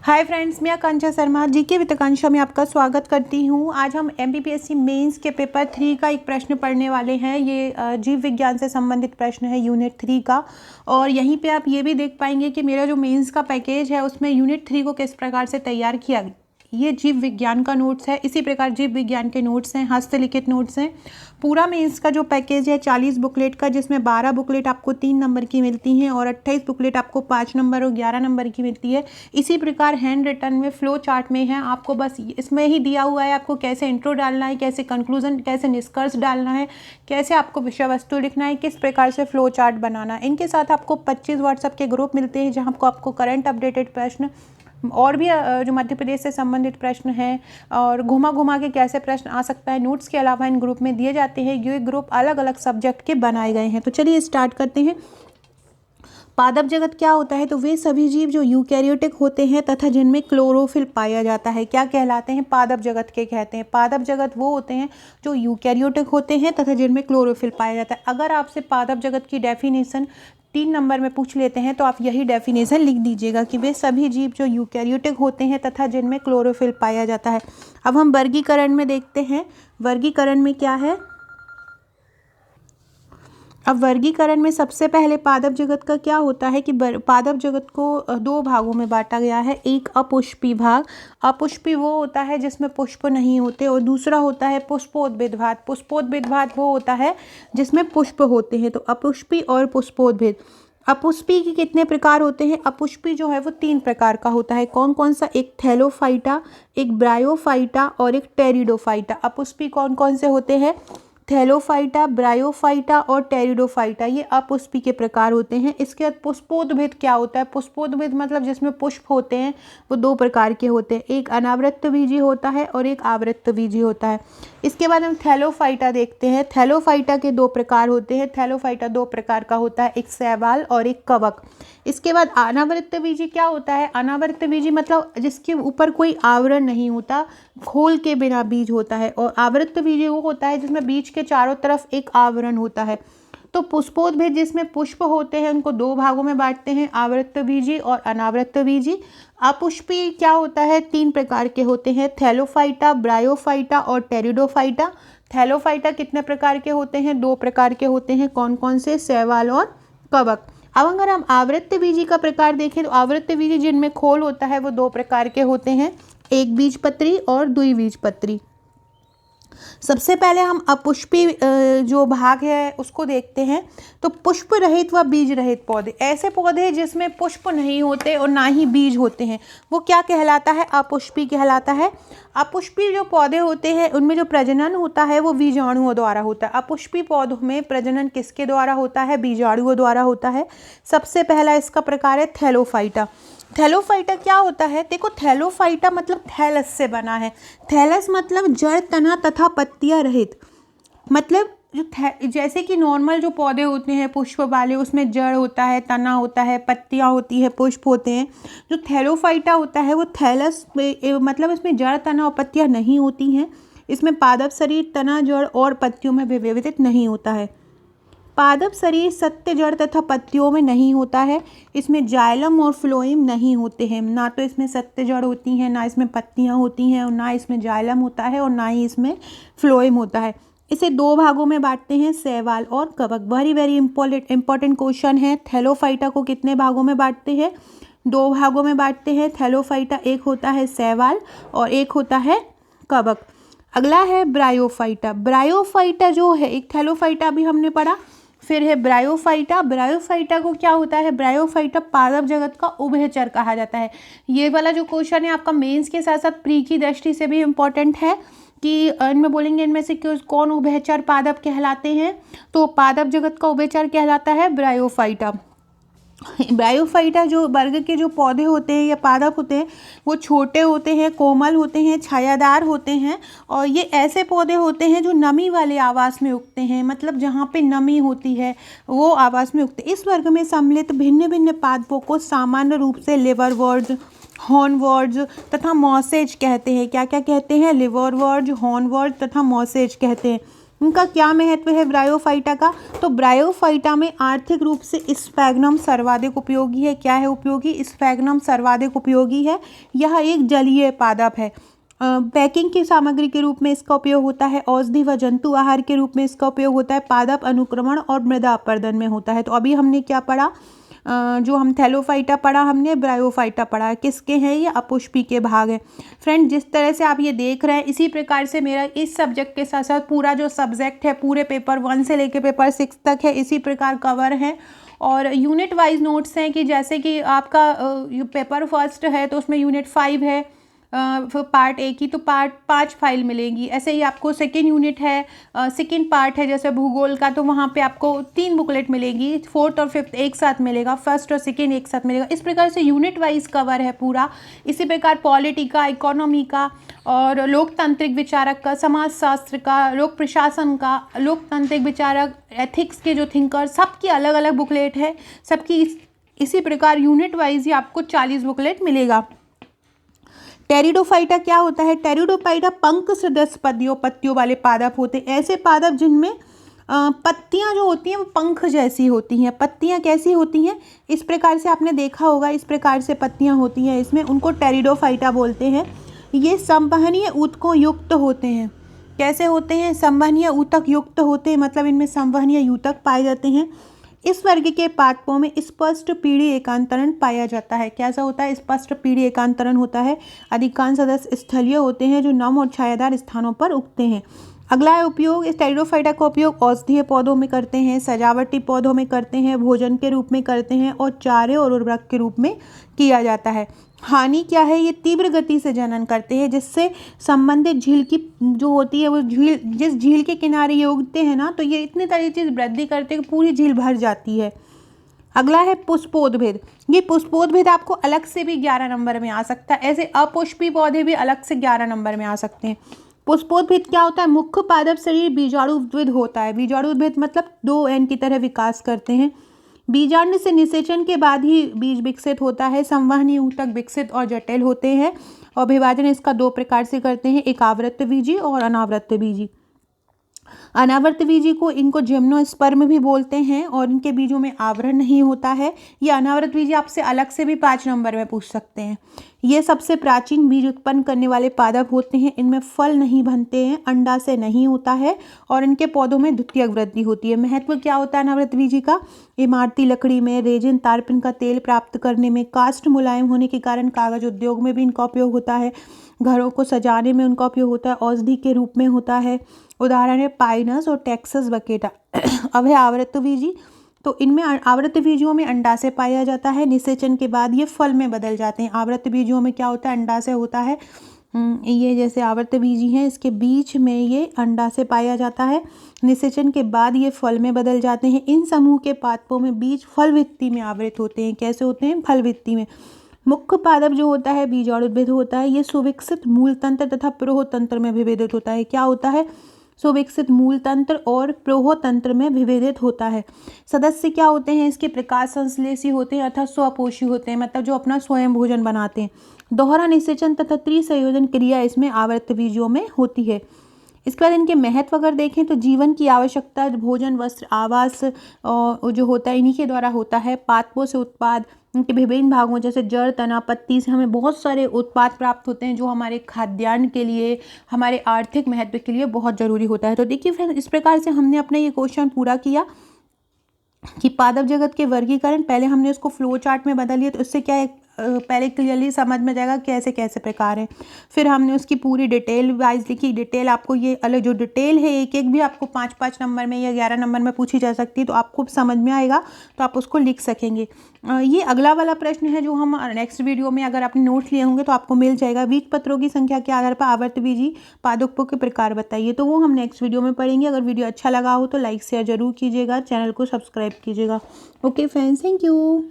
Hi friends, मैं आकांक्षा Sharma GK with आकांक्षा में आपका स्वागत करती हूँ। आज हम एमपीपीएससी मेंस के पेपर 3 का एक प्रश्न पढ़ने वाले हैं। ये जीव विज्ञान से संबंधित प्रश्न है यूनिट 3 का। और यहीं पे आप ये भी देख पाएंगे कि मेरा जो मेंस का पैकेज है उसमें यूनिट 3 को किस प्रकार से तैयार किया गया। ये जीव विज्ञान का नोट्स है, इसी प्रकार जीव विज्ञान के नोट्स हैं, हस्तलिखित नोट्स हैं। पूरा मेंस का जो पैकेज है 40 बुकलेट का, जिसमें 12 बुकलेट आपको 3 नंबर की मिलती हैं और 28 बुकलेट आपको 5 नंबर और 11 नंबर की मिलती है। इसी प्रकार हैंड रिटन में फ्लो चार्ट में है, आपको बस इसमें ही दिया हुआ है आपको कैसे इंट्रो डालना है, कैसे कंक्लूजन, कैसे निष्कर्ष डालना है, कैसे आपको विषय वस्तु लिखना है, किस प्रकार से फ्लो चार्ट बनाना है। इनके साथ आपको 25 व्हाट्सएप के ग्रुप मिलते हैं जहाँ आपको करंट अपडेटेड प्रश्न और भी जो मध्य प्रदेश से संबंधित प्रश्न हैं और घुमा घुमा के कैसे प्रश्न आ सकता है, नोट्स के अलावा इन ग्रुप में दिए जाते हैं। ये ग्रुप अलग अलग सब्जेक्ट के बनाए गए हैं। तो चलिए स्टार्ट करते हैं। पादप जगत क्या होता है? तो वे सभी जीव जो यूकैरियोटिक होते हैं तथा जिनमें क्लोरोफिल पाया जाता है क्या कहलाते हैं? पादप जगत के कहते हैं। पादप जगत वो होते हैं जो यूकैरियोटिक होते हैं तथा जिनमें क्लोरोफिल पाया जाता है। अगर आपसे पादप जगत की डेफिनेशन 3 नंबर में पूछ लेते हैं तो आप यही डेफिनेशन लिख दीजिएगा कि वे सभी जीव जो यूकैरियोटिक होते हैं तथा जिनमें क्लोरोफिल पाया जाता है। अब हम वर्गीकरण में देखते हैं, वर्गीकरण में क्या है। अब वर्गीकरण में सबसे पहले पादप जगत का क्या होता है कि पादप जगत को 2 भागों में बांटा गया है। एक अपुष्पी भाग, अपुष्पी वो होता है जिसमें पुष्प नहीं होते, और दूसरा होता है पुष्पोद्भिद भाग। पुष्पोद्भिद भाग वो होता है जिसमें पुष्प होते हैं। तो अपुष्पी और पुष्पोद्भिद। अपुष्पी के कितने प्रकार होते हैं? अपुष्पी जो है वो 3 प्रकार का होता है। कौन कौन सा? एक थैलोफाइटा, एक ब्रायोफाइटा और एक टेरिडोफाइटा। अपुष्पी कौन कौन से होते हैं? थैलोफाइटा, ब्रायोफाइटा और टेरिडोफाइटा, ये अपुष्पी के प्रकार होते हैं। इसके बाद पुष्पोद्भिद क्या होता है? पुष्पोद्भिद मतलब जिसमें पुष्प होते हैं वो 2 प्रकार के होते हैं, एक अनावृत बीजी होता है और एक आवृत बीजी होता है। इसके बाद हम थैलोफाइटा देखते हैं। थैलोफाइटा के 2 प्रकार होते हैं। थैलोफाइटा 2 प्रकार का होता है, एक शैवाल और एक कवक। इसके बाद अनावृत बीजी क्या होता है? अनावृत बीजी मतलब जिसके ऊपर कोई आवरण नहीं होता, खोल के बिना बीज होता है। और आवृत बीजी वो होता है जिसमें बीज के चारों तरफ एक आवरण होता है। तो पुष्पोद्भिद जिसमें पुष्प होते हैं उनको 2 भागों में बांटते हैं, आवृत बीजी और अनावृत बीजी। अपुष्पी क्या होता है? 3 प्रकार के होते हैं, थैलोफाइटा, ब्रायोफाइटा और टेरिडोफाइटा। थैलोफाइटा कितने प्रकार के होते हैं? 2 प्रकार के होते हैं। कौन कौन से? शैवाल और कवक। अब अगर हम आवृत बीजी का प्रकार देखें तो आवृत बीजी जिनमें खोल होता है वो 2 प्रकार के होते हैं, एक बीजपत्री और द्विबीजपत्री। सबसे पहले हम अपुष्पी जो भाग है उसको देखते हैं। तो पुष्प रहित व बीज रहित पौधे, ऐसे पौधे जिसमें पुष्प नहीं होते और ना ही बीज होते हैं, वो क्या कहलाता है? अपुष्पी कहलाता है। अपुष्पी जो पौधे होते हैं उनमें जो प्रजनन होता है वो बीजाणुओं द्वारा होता है। अपुष्पी पौधों में प्रजनन किसके द्वारा होता है? बीजाणुओं द्वारा होता है। सबसे पहला इसका प्रकार है थैलोफाइटा। थैलोफाइटा क्या होता है? देखो, थैलोफाइटा मतलब थैलस से बना है। थैलस मतलब जड़, तना तथा पत्तियां रहित। मतलब जो जैसे कि नॉर्मल जो पौधे होते हैं पुष्प वाले, उसमें जड़ होता है, तना होता है, पत्तियां होती है, पुष्प होते हैं। जो थैलोफाइटा होता है वो थैलस मतलब इसमें जड़, तना और पत्तियां नहीं होती हैं। इसमें पादप शरीर तना, जड़ और पत्तियों में विभेदित नहीं होता है। पादप शरीर सत्य, जड़ तथा पत्तियों में नहीं होता है। इसमें जाइलम और फ्लोएम नहीं होते हैं। ना तो इसमें सत्य जड़ होती हैं, ना इसमें पत्तियां होती हैं, और ना इसमें जाइलम होता है और ना ही इसमें फ्लोएम होता है। इसे 2 भागों में बांटते हैं, शैवाल और कवक। वेरी इंपॉर्टेंट क्वेश्चन है। थैलोफाइटा को कितने भागों में बांटते हैं? 2 भागों में बांटते हैं। थैलोफाइटा एक होता है शैवाल और एक होता है कवक। अगला है ब्रायोफाइटा। ब्रायोफाइटा जो है, एक थैलोफाइटा भी हमने पढ़ा, फिर है ब्रायोफाइटा। ब्रायोफाइटा को क्या होता है? ब्रायोफाइटा पादप जगत का उभयचर कहा जाता है। ये वाला जो क्वेश्चन है आपका मेंस के साथ साथ प्री की दृष्टि से भी इम्पोर्टेंट है कि इनमें बोलेंगे इनमें से कौन उभयचर पादप कहलाते हैं। तो पादप जगत का उभयचर कहलाता है ब्रायोफाइटा। ब्रायोफाइटा जो वर्ग के जो पौधे होते हैं या पादप होते हैं वो छोटे होते हैं, कोमल होते हैं, छायादार होते हैं, और ये ऐसे पौधे होते हैं जो नमी वाले आवास में उगते हैं। मतलब जहाँ पे नमी होती है वो आवास में उगते हैं। इस वर्ग में सम्मिलित भिन्न भिन्न पादपों को सामान्य रूप से लिवरवर्ड्स, हॉर्नवर्ड्स तथा मॉसेज कहते हैं। क्या क्या कहते हैं? लिवरवर्ड्स, हॉर्नवर्ड्स तथा मॉसेज कहते हैं। उनका क्या महत्व है ब्रायोफाइटा का? तो ब्रायोफाइटा में आर्थिक रूप से स्फैग्नम सर्वाधिक उपयोगी है। क्या है उपयोगी? स्फैग्नम सर्वाधिक उपयोगी है। यह एक जलीय पादप है। पैकिंग की सामग्री के रूप में इसका उपयोग होता है। औषधि व जंतु आहार के रूप में इसका उपयोग होता है। पादप अनुक्रमण और मृदा अपरदन में होता है। तो अभी हमने क्या पढ़ा? जो हम थैलोफाइटा पढ़ा, हमने ब्रायोफाइटा पढ़ा। किसके हैं ये? अपुष्पी के भाग हैं। फ्रेंड, जिस तरह से आप ये देख रहे हैं, इसी प्रकार से मेरा इस सब्जेक्ट के साथ साथ पूरा जो सब्जेक्ट है पूरे पेपर 1 से लेकर पेपर 6 तक है, इसी प्रकार कवर है। और यूनिट वाइज नोट्स हैं कि जैसे कि आपका पेपर फर्स्ट है तो उसमें यूनिट 5 है पार्ट ए की, तो पार्ट 5 फाइल मिलेंगी। ऐसे ही आपको सेकेंड यूनिट है, सेकेंड पार्ट है जैसे भूगोल का, तो वहाँ पे आपको 3 बुकलेट मिलेगी। 4th और 5th एक साथ मिलेगा, फर्स्ट और सेकेंड एक साथ मिलेगा। इस प्रकार से यूनिट वाइज कवर है पूरा। इसी प्रकार पॉलिटी का, इकोनॉमी का और लोकतांत्रिक विचारक का, समाजशास्त्र का, लोक प्रशासन का, लोकतांत्रिक विचारक, एथिक्स के जो थिंकर, सबकी अलग अलग बुकलेट है सबकी। इसी प्रकार यूनिट वाइज ही आपको 40 बुकलेट मिलेगा। टेरिडोफाइटा क्या होता है? टेरिडोफाइटा पंख सदृश पत्तियों वाले पादप होते हैं। ऐसे पादप जिनमें पत्तियां जो होती हैं वो पंख जैसी होती हैं। पत्तियां कैसी होती हैं? इस प्रकार से आपने देखा होगा, इस प्रकार से पत्तियां होती हैं इसमें, उनको टेरिडोफाइटा बोलते हैं। ये संवहनीय ऊतकों युक्त होते हैं। कैसे होते हैं? संवहनीय ऊतक युक्त होते हैं, मतलब इनमें संवहनीय ऊतक पाए जाते हैं। इस वर्ग के पादपों में स्पष्ट पीढ़ी एकांतरण पाया जाता है। कैसा होता है? स्पष्ट पीढ़ी एकांतरण होता है। अधिकांश सदस्य स्थलीय होते हैं जो नम और छायादार स्थानों पर उगते हैं। अगला है उपयोग। इस टेरिडोफाइटा का उपयोग औषधीय पौधों में करते हैं, सजावटी पौधों में करते हैं, भोजन के रूप में करते हैं और चारे और उर्वरक के रूप में किया जाता है। हानि क्या है? ये तीव्र गति से जनन करते हैं, जिससे संबंधित झील की जो होती है वो जिस झील के किनारे ये उगते हैं ना, तो ये इतनी तरह चीज़ वृद्धि करते हैं कि पूरी झील भर जाती है। अगला है पुष्पोद्भिद। ये पुष्पोद्भिद आपको अलग से भी 11 नंबर में आ सकता है। ऐसे अपुष्पी पौधे भी अलग से 11 नंबर में आ सकते हैं। पुष्पोद्भिद क्या होता है? मुख्य पादप शरीर बीजाणुद्भिद होता है। बीजाणुद्भिद मतलब 2 एन की तरह विकास करते हैं। बीजांड से निषेचन के बाद ही बीज विकसित होता है। संवहनी ऊतक विकसित और जटिल होते हैं और विभाजन इसका 2 प्रकार से करते हैं, एक आवृत्त बीजी और अनावृत्त बीजी। अनावृत बीजी को इनको जिम्नोस्पर्म भी बोलते हैं और इनके बीजों में आवरण नहीं होता है। ये अनावृत बीजी आपसे अलग से भी 5 नंबर में पूछ सकते हैं। ये सबसे प्राचीन बीज उत्पन्न करने वाले पादप होते हैं। इनमें फल नहीं बनते हैं, अंडा से नहीं होता है और इनके पौधों में द्वितीयक वृद्धि होती है। महत्व क्या होता है अनावृत बीजी का? इमारती लकड़ी में, रेजिन तारपिन का तेल प्राप्त करने में, काष्ठ मुलायम होने के कारण कागज उद्योग में भी इनका उपयोग होता है, घरों को सजाने में उनका उपयोग होता है, औषधि के रूप में होता है। उदाहरण है पाइनस और टेक्सास बकेटा। अब है आवृत्त बीजी। तो इनमें आवृत्त बीजों में अंडा से पाया जाता है। निषेचन के बाद ये फल में बदल जाते हैं। आवृत्त बीजों में क्या होता है? अंडा से होता है। ये जैसे आवृत्त बीजी हैं, इसके बीच में ये अंडा से पाया जाता है। निषेचन के बाद ये फल में बदल जाते हैं। इन समूह के पादपों में बीज फल भित्ति में आवृत होते हैं। कैसे होते हैं? फल भित्ति में। मुख्य पादप जो होता है बीजाणुद्भिद होता है। ये सुविकसित मूल तंत्र तथा प्रोह तंत्र में विभेदित होता है। क्या होता है? सुविकसित मूल तंत्र और प्रोह तंत्र में विभेदित होता है। सदस्य क्या होते हैं इसके? प्रकाश संश्लेषी होते हैं अर्थात स्वपोषी होते हैं, मतलब जो अपना स्वयं भोजन बनाते हैं। दोहरा निषेचन तथा त्रिसंयोजन क्रिया इसमें आवृत्त बीजों में होती है। इसके बाद इनके महत्व अगर देखें तो जीवन की आवश्यकता भोजन, वस्त्र, आवास जो होता है इन्हीं के द्वारा होता है। पादपों से उत्पाद इनके विभिन्न भागों जैसे जड़, तना, पत्ती से हमें बहुत सारे उत्पाद प्राप्त होते हैं जो हमारे खाद्यान्न के लिए, हमारे आर्थिक महत्व के लिए बहुत ज़रूरी होता है। तो देखिए फ्रेंड्स, इस प्रकार से हमने अपना ये क्वेश्चन पूरा किया कि पादप जगत के वर्गीकरण। पहले हमने उसको फ्लो चार्ट में बदल लिया, तो इससे क्या है पहले क्लियरली समझ में जाएगा कैसे कैसे प्रकार हैं। फिर हमने उसकी पूरी डिटेल वाइज लिखी। डिटेल आपको ये अलग जो डिटेल है एक एक भी आपको 5-5 नंबर में या 11 नंबर में पूछी जा सकती है, तो आपको समझ में आएगा तो आप उसको लिख सकेंगे। ये अगला वाला प्रश्न है जो हम नेक्स्ट वीडियो में अगर आपने नोट्स लिए होंगे तो आपको मिल जाएगा। बीज पत्रों की संख्या के आधार पर आवर्त बीजी पादपों के प्रकार बताइए, तो वो हम नेक्स्ट वीडियो में पढ़ेंगे। अगर वीडियो अच्छा लगा हो तो लाइक शेयर जरूर कीजिएगा, चैनल को सब्सक्राइब कीजिएगा। Okay friends, thank you.